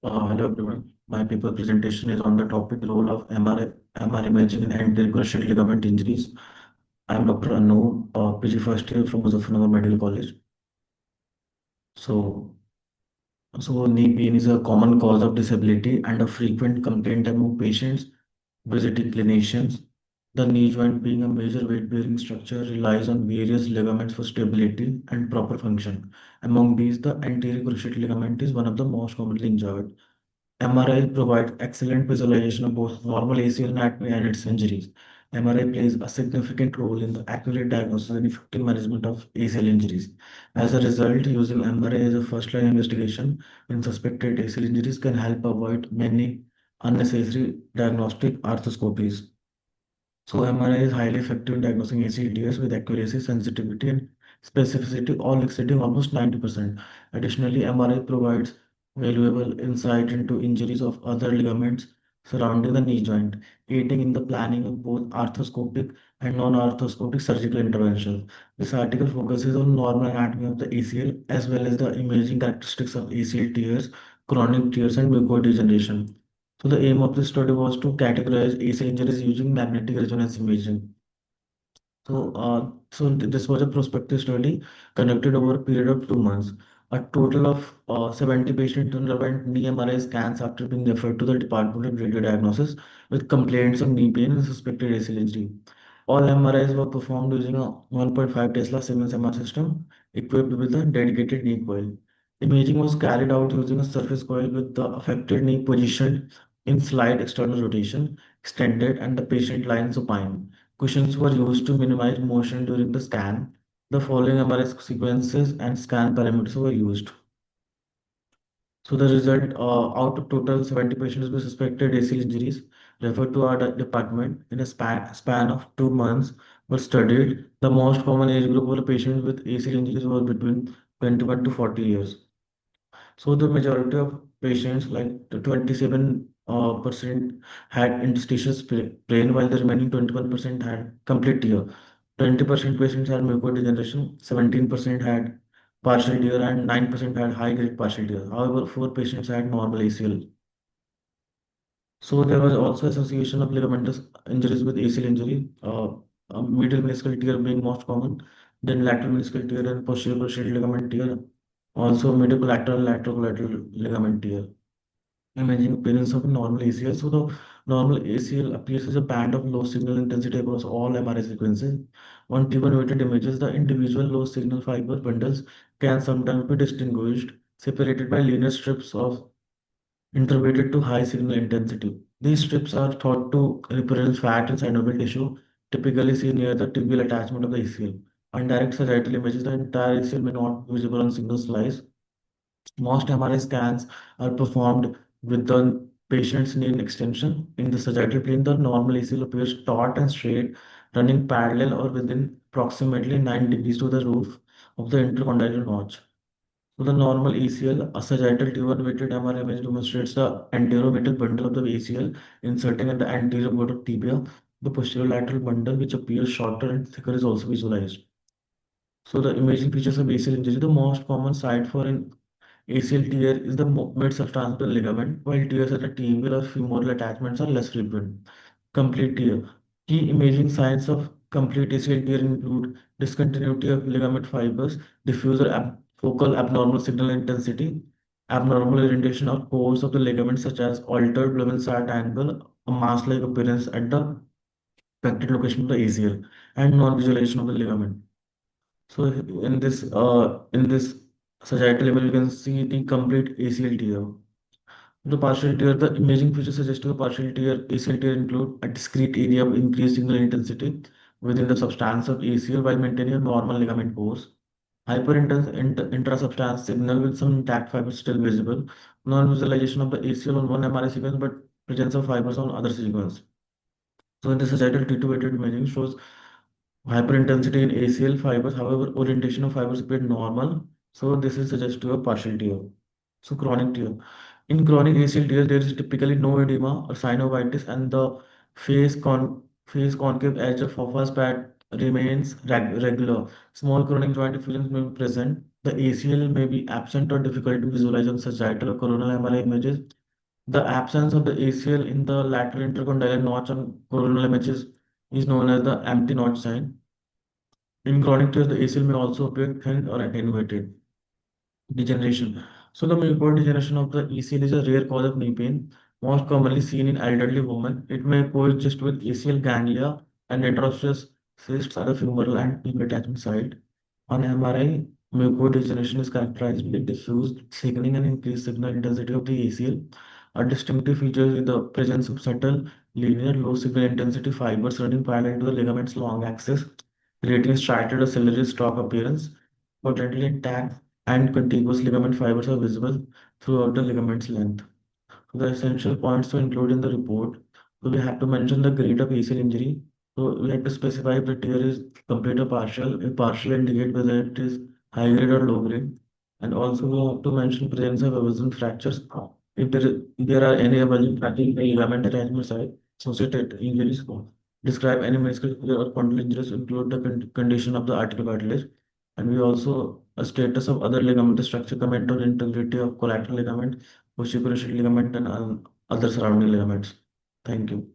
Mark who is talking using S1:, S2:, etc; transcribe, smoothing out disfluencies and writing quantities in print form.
S1: Hello everyone. My paper presentation is on the topic role of MR imaging in anterior cruciate ligament injuries. I am Dr. Anup, PG first year from Muzaffarnagar Medical College. So, so knee pain is a common cause of disability and a frequent complaint among patients visiting clinicians. The knee joint, being a major weight-bearing structure, relies on various ligaments for stability and proper function. Among these, the anterior cruciate ligament is one of the most commonly injured. MRI provides excellent visualization of both normal ACL anatomy and its injuries. MRI plays a significant role in the accurate diagnosis and effective management of ACL injuries. As a result, using MRI as a first-line investigation in suspected ACL injuries can help avoid many unnecessary diagnostic arthroscopies. So MRI is highly effective in diagnosing ACLs with accuracy, sensitivity, and specificity, all exceeding almost 90%. Additionally, MRI provides valuable insight into injuries of other ligaments surrounding the knee joint, aiding in the planning of both arthroscopic and non-arthroscopic surgical interventions. This article focuses on normal anatomy of the ACL as well as the imaging characteristics of ACL tears, chronic tears, and mucoid degeneration. So the aim of this study was to categorize ACL injuries using magnetic resonance imaging. This was a prospective study conducted over a period of 2 months. A total of 70 patients underwent knee MRI scans after being referred to the Department of Radiodiagnosis with complaints of knee pain and suspected ACL injury. All MRIs were performed using a 1.5 Tesla Siemens MR system equipped with a dedicated knee coil. Imaging was carried out using a surface coil with the affected knee positioned in slight external rotation, extended, and the patient lying supine. Cushions were used to minimize motion during the scan. The following MRI sequences and scan parameters were used. So the result, out of total 70 patients with suspected ACL injuries referred to our department in a span of 2 months were studied. The most common age group for patients with ACL injuries was between 21 to 40 years. So the majority of patients, like the 27 percent, had interstitial sprain, while the remaining 21% had complete tear. 20% patients had mucoid degeneration, 17% had partial tear, and 9% had high-grade partial tear. However, 4 patients had normal ACL. So there was also association of ligamentous injuries with ACL injury, medial meniscal tear being most common, then lateral meniscal tear and posterior cruciate ligament tear, also medial lateral collateral ligament tear. Imaging appearance of a normal ACL. So the normal ACL appears as a band of low signal intensity across all MRI sequences. On T1 images, the individual low signal fiber bundles can sometimes be distinguished, separated by linear strips of innervated to high signal intensity. These strips are thought to represent fat and synovial tissue, typically seen near the tibial attachment of the ACL. On direct sagittal images, the entire ACL may not be visible on single slice. Most MRI scans are performed with the patient's knee in extension. In the sagittal plane, the normal ACL appears taut and straight, running parallel or within approximately 9 degrees to the roof of the intercondyle notch. So the normal ACL, a sagittal T1-weighted MRI image demonstrates the anteromedial bundle of the ACL inserting at the anterior bord of tibia. The posterolateral bundle, which appears shorter and thicker, is also visualized. So the imaging features of ACL injury, the most common site for an ACL tear is the mid-substantial ligament, while tears at the tibial or femoral attachments are less frequent. Complete tear. Key imaging signs of complete ACL tear include discontinuity of ligament fibers, diffuse or focal abnormal signal intensity, abnormal orientation or course of the ligament, such as altered Blumenstadt angle, a mass-like appearance at the affected location of the ACL, and non-visualization of the ligament. So in this sagittal image, you can see the complete ACL tear. The partial tear, the imaging features suggesting the partial tear, ACL tear include a discrete area of increased signal intensity within the substance of ACL while maintaining a normal ligament course. Hyperintense intrasubstance signal with some intact fibers still visible. Non-visualization of the ACL on one MRI sequence, but presence of fibers on other sequence. So in the sagittal T2-weighted imaging shows hyperintensity in ACL fibers. However, orientation of fibers appeared normal. So this is suggestive of partial tear. So chronic tear. In chronic ACL tear, there is typically no edema or synovitis, and the face concave edge of Hoffa's pad remains regular. Small chronic joint effusions may be present. The ACL may be absent or difficult to visualize on sagittal or coronal MRI images. The absence of the ACL in the lateral intercondylar notch on coronal images is known as the empty notch sign. In chronic tears, the ACL may also appear thin or attenuated. Degeneration. So the mucoid degeneration of the ACL is a rare cause of knee pain, most commonly seen in elderly women. It may coexist with ACL ganglia and heterosseous cysts at the femoral and tib attachment site. On MRI, mucoid degeneration is characterized by diffuse thickening and increased signal intensity of the ACL. A distinctive feature is the presence of subtle linear low signal intensity fibers running parallel to the ligament's long axis, creating a striated or ciliary stalk appearance. Potently intact and contiguous ligament fibers are visible throughout the ligament's length. So the essential points to include in the report. So we have to mention the grade of ACL injury. So we have to specify if the tear is complete or partial. If partial, indicate whether it is high grade or low grade. And also we have to mention presence of avulsion fractures. If there are any avulsion fractures in the ligament attachment site, associated injuries. Describe any meniscal or spondylar injuries, include the condition of the articular cartilage. And we also a status of other ligament structure, comment on integrity of collateral ligament, cruciate ligament, and other surrounding ligaments. Thank you.